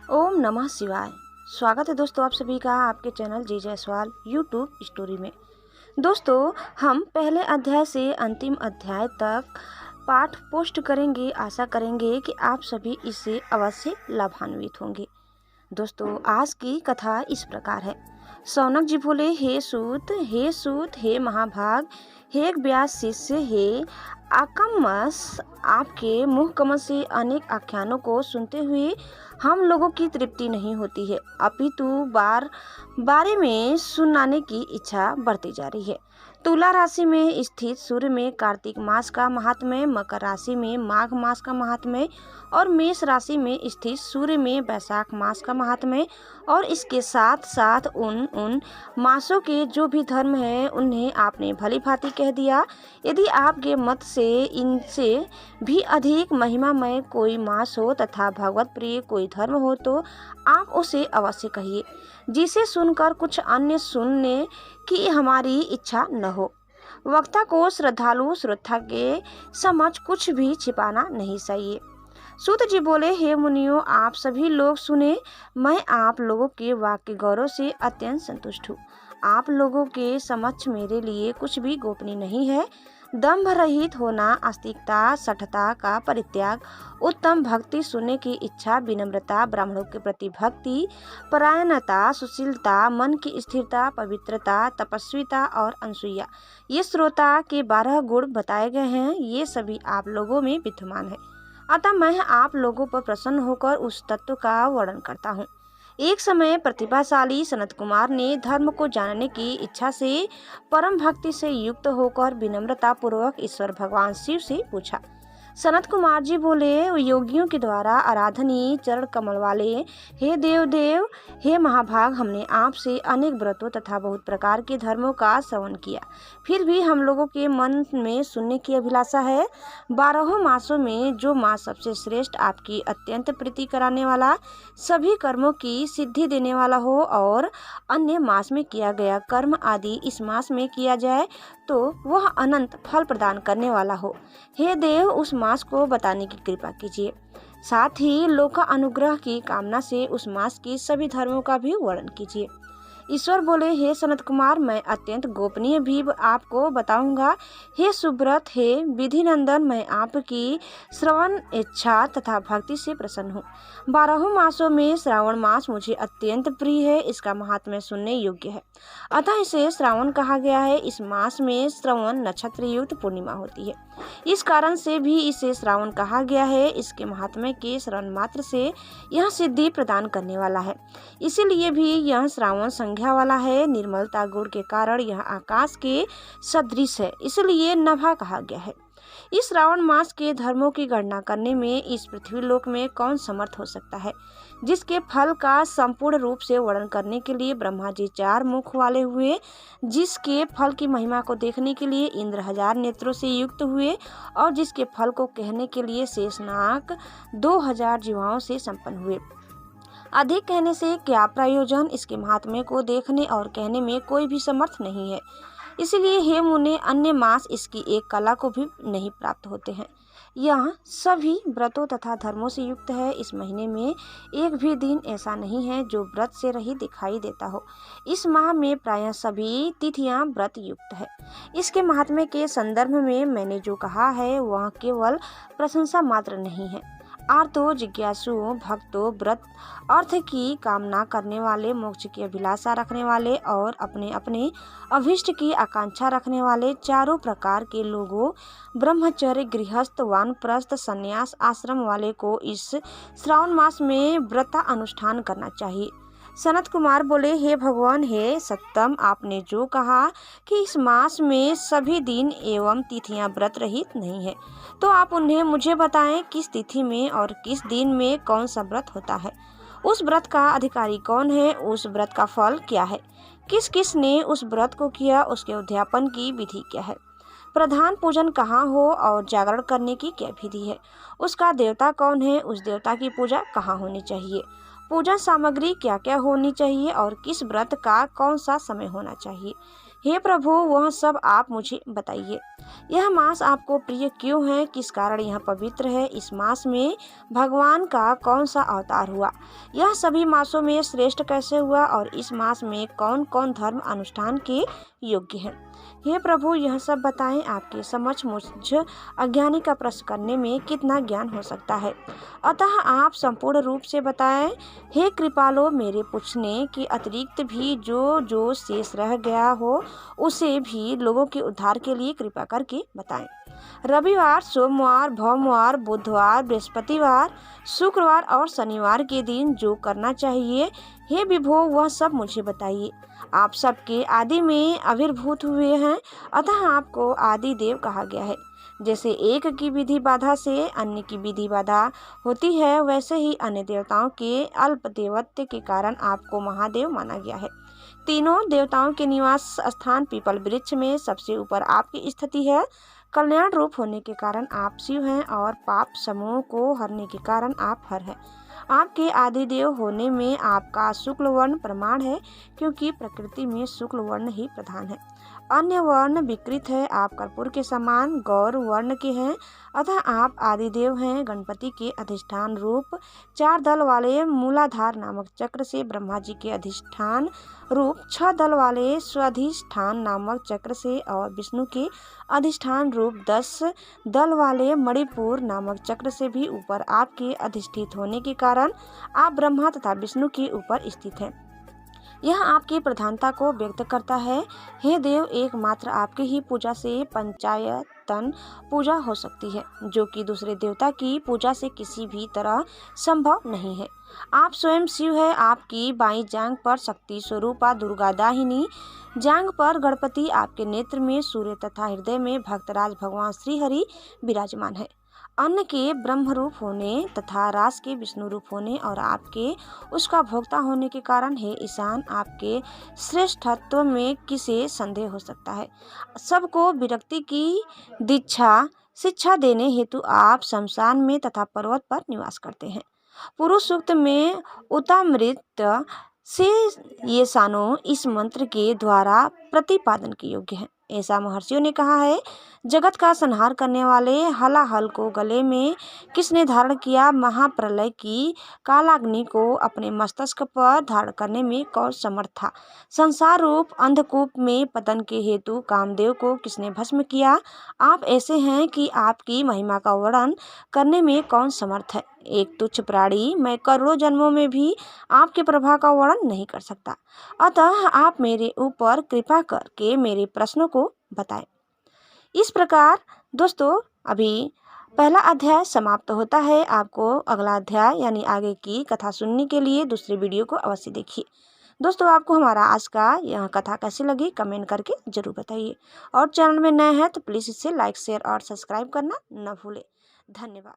ओम नमः शिवाय। स्वागत है दोस्तों आप सभी का आपके चैनल जी जायसवाल यूट्यूब स्टोरी में। दोस्तों हम पहले अध्याय से अंतिम अध्याय तक पाठ पोस्ट करेंगे। आशा करेंगे कि आप सभी इससे अवश्य लाभान्वित होंगे। दोस्तों आज की कथा इस प्रकार है। शौनक जी बोले, हे सूत, हे महाभाग, हे व्यास शिष्य, हे आकमस, आपके मुख कमल से अनेक आख्यानों को सुनते हुए हम लोगों की तृप्ति नहीं होती है, अपितु बारे में सुनाने की इच्छा बढ़ती जा रही है। तुला राशि में स्थित सूर्य में कार्तिक मास का महात्म्य, मकर राशि में माघ मास का महात्म्य और मेष राशि में स्थित सूर्य में वैशाख मास का महात्म्य और इसके साथ साथ उन मासों के जो भी धर्म है उन्हें आपने भली भांति कह दिया। यदि आपके मत से इनसे भी अधिक महिमामय कोई मास हो तथा भगवत प्रिय कोई धर्म हो तो आप उसे अवश्य कहिए, जिसे सुनकर कुछ अन्य सुनने की हमारी इच्छा न हो। वक्ता को श्रद्धालु श्रोता के समझ कुछ भी छिपाना नहीं चाहिए। सूत जी बोले, हे मुनियों, आप सभी लोग सुने। मैं आप लोगों के वाक्य गौरव से अत्यंत संतुष्ट हूँ। आप लोगों के समक्ष मेरे लिए कुछ भी गोपनीय नहीं है। दंभ रहित होना, आस्तिकता, सठता का परित्याग, उत्तम भक्ति सुनने की इच्छा, विनम्रता, ब्राह्मणों के प्रति भक्ति, परायणता, सुशीलता, मन की स्थिरता, पवित्रता, तपस्विता और अनसूया, ये श्रोता के 12 गुण बताए गए हैं। ये सभी आप लोगों में विद्यमान है। अतः मैं आप लोगों पर प्रसन्न होकर उस तत्व का वर्णन करता हूँ। एक समय प्रतिभाशाली सनत कुमार ने धर्म को जानने की इच्छा से परम भक्ति से युक्त होकर विनम्रता पूर्वक ईश्वर भगवान शिव से पूछा। सनत कुमार जी बोले, योगियों के द्वारा आराधनीय चरण कमल वाले हे देव, हे महाभाग, हमने आपसे अनेक व्रतों तथा बहुत प्रकार के धर्मों का श्रवण किया, फिर भी हम लोगों के मन में सुनने की अभिलाषा है। 12 मासों में जो मास सबसे श्रेष्ठ, आपकी अत्यंत प्रीति कराने वाला, सभी कर्मों की सिद्धि देने वाला हो और अन्य मास में किया गया कर्म आदि इस मास में किया जाए तो वह अनंत फल प्रदान करने वाला हो। हे देव, उस मास को बताने की कृपा कीजिए। साथ ही लोक अनुग्रह की कामना से उस मास की सभी धर्मों का भी वर्णन कीजिए। ईश्वर बोले, हे सनत कुमार, मैं अत्यंत गोपनीय भी आपको बताऊंगा। हे सुब्रत, हे विधि नंदन, मैं आपकी श्रवण इच्छा तथा भक्ति से प्रसन्न हूँ। 12 मासों में श्रावण मास मुझे अत्यंत प्रिय है। इसका महात्म्य सुनने योग्य है, अतः इसे श्रावण कहा गया है। इस मास में श्रवण नक्षत्र युक्त पूर्णिमा होती है, इस कारण से भी इसे श्रावण कहा गया है। इसके महात्म्य के श्रवण मात्र से यह सिद्धि प्रदान करने वाला है, इसीलिए भी यह श्रावण संज्ञा वाला है। निर्मलता गुण के कारण यह आकाश के सदृश है, इसलिए नभा कहा गया है। इस श्रावण मास के धर्मों की गणना करने में इस पृथ्वी लोक में कौन समर्थ हो सकता है। जिसके फल का संपूर्ण रूप से वर्णन करने के लिए ब्रह्मा जी 4 मुख वाले हुए, जिसके फल की महिमा को देखने के लिए इंद्र 1000 नेत्रों से युक्त हुए और जिसके फल को कहने के लिए शेषनाग 2000 जीवाओं से संपन्न हुए। अधिक कहने से क्या प्रयोजन। इसके महात्म्य को देखने और कहने में कोई भी समर्थ नहीं है। इसलिए हे मुने, अन्य मास इसकी एक कला को भी नहीं प्राप्त होते हैं। यह सभी व्रतों तथा धर्मों से युक्त है। इस महीने में एक भी दिन ऐसा नहीं है जो व्रत से रहित दिखाई देता हो। इस माह में प्रायः सभी तिथियां व्रत युक्त है। इसके महात्म्य के संदर्भ में मैंने जो कहा है वह केवल प्रशंसा मात्र नहीं है। आर्तो, जिज्ञासु, भक्तों, व्रत अर्थ की कामना करने वाले, मोक्ष की अभिलाषा रखने वाले और अपने अपने अभिष्ट की आकांक्षा रखने वाले चारों प्रकार के लोगों, ब्रह्मचर्य, गृहस्थ, वानप्रस्थ, संन्यास आश्रम वाले को इस श्रावण मास में व्रता अनुष्ठान करना चाहिए। सनत कुमार बोले, हे भगवान, हे सत्तम, आपने जो कहा कि इस मास में सभी दिन एवं तिथियां व्रत रहित नहीं है, तो आप उन्हें मुझे बताएं। किस तिथि में और किस दिन में कौन सा व्रत होता है, उस व्रत का अधिकारी कौन है, उस व्रत का फल क्या है, किस किस ने उस व्रत को किया, उसके उद्यापन की विधि क्या है, प्रधान पूजन कहाँ हो और जागरण करने की क्या विधि है, उसका देवता कौन है, उस देवता की पूजा कहाँ होनी चाहिए, पूजा सामग्री क्या क्या होनी चाहिए और किस व्रत का कौन सा समय होना चाहिए, हे प्रभु, वह सब आप मुझे बताइए। यह मास आपको प्रिय क्यों है? किस कारण यह पवित्र है? इस मास में भगवान का कौन सा अवतार हुआ? यह सभी मासों में श्रेष्ठ कैसे हुआ? और इस मास में कौन कौन धर्म अनुष्ठान के योग्य है? हे प्रभु, यह सब बताएं। आपके समक्ष मुझ अज्ञानी का प्रश्न करने में कितना ज्ञान हो सकता है, अतः आप संपूर्ण रूप से बताएं। हे कृपालो, मेरे पूछने के अतिरिक्त भी जो जो शेष रह गया हो उसे भी लोगों के उद्धार के लिए कृपा करके बताएं। रविवार, सोमवार, भौमवार, बुधवार, बृहस्पतिवार, शुक्रवार और शनिवार के दिन जो करना चाहिए, हे विभो, वह सब मुझे बताइए। आप सबके आदि में आविर्भूत हुए हैं, अतः आपको आदि देव कहा गया है। जैसे एक की विधि बाधा से अन्य की विधि बाधा होती है, वैसे ही अन्य देवताओं के अल्प देवत्व के कारण आपको महादेव माना गया है। तीनों देवताओं के निवास स्थान पीपल वृक्ष में सबसे ऊपर आपकी स्थिति है। कल्याण रूप होने के कारण आप शिव हैं और पाप समूह को हरने के कारण आप हर हैं। आपके आदिदेव होने में आपका शुक्ल वर्ण प्रमाण है, क्योंकि प्रकृति में शुक्ल वर्ण ही प्रधान है। अन्य वर्ण विकृत है। आप कर्पूर के समान गौर वर्ण के हैं, अतः आप आदिदेव हैं। गणपति के अधिष्ठान रूप 4 दल वाले मूलाधार नामक चक्र से ब्रह्मा जी के अधिष्ठान रूप 6 दल वाले स्वाधिष्ठान नामक चक्र से और विष्णु के अधिष्ठान रूप 10 दल वाले मणिपुर नामक चक्र से भी ऊपर आपके अधिष्ठित होने के कारण आप ब्रह्मा तथा विष्णु के ऊपर स्थित हैं। यह आपकी प्रधानता को व्यक्त करता है। हे देव, एकमात्र आपकी ही पूजा से पंचायतन पूजा हो सकती है, जो कि दूसरे देवता की पूजा से किसी भी तरह संभव नहीं है। आप स्वयं शिव है। आपकी बाईं जांघ पर शक्ति स्वरूपा दुर्गा, दाहिनी जांघ पर गणपति, आपके नेत्र में सूर्य तथा हृदय में भक्तराज भगवान श्री हरि विराजमान है। अन्न के ब्रह्म रूप होने तथा रास के विष्णु रूप होने और आपके उसका भोक्ता होने के कारण हे ईशान, आपके श्रेष्ठत्व में किसे संदेह हो सकता है। सबको विरक्ति की दीक्षा शिक्षा देने हेतु आप शमशान में तथा पर्वत पर निवास करते हैं। पुरुष सूक्त में उतामृत से ये सानो इस मंत्र के द्वारा प्रतिपादन के योग्य है। ऐसा महर्षियों ने कहा है। जगत का संहार करने वाले हलाहल को गले में किसने धारण किया? महाप्रलय की कालाग्नि को अपने मस्तक पर धारण करने में कौन समर्थ था? संसार रूप अंधकूप में पतन के हेतु कामदेव को किसने भस्म किया? आप ऐसे हैं कि आपकी महिमा का वर्णन करने में कौन समर्थ है? एक तुच्छ प्राणी मैं करोड़ों जन्मों में भी आपके प्रभाव का वर्णन नहीं कर सकता, अतः आप मेरे ऊपर कृपा करके मेरे प्रश्नों को बताएं। इस प्रकार दोस्तों, अभी पहला अध्याय समाप्त होता है। आपको अगला अध्याय यानी आगे की कथा सुनने के लिए दूसरे वीडियो को अवश्य देखिए। दोस्तों, आपको हमारा आज का यह कथा कैसी लगी कमेंट करके जरूर बताइए, और चैनल में नए हैं तो प्लीज़ इसे लाइक शेयर और सब्सक्राइब करना न भूलें। धन्यवाद।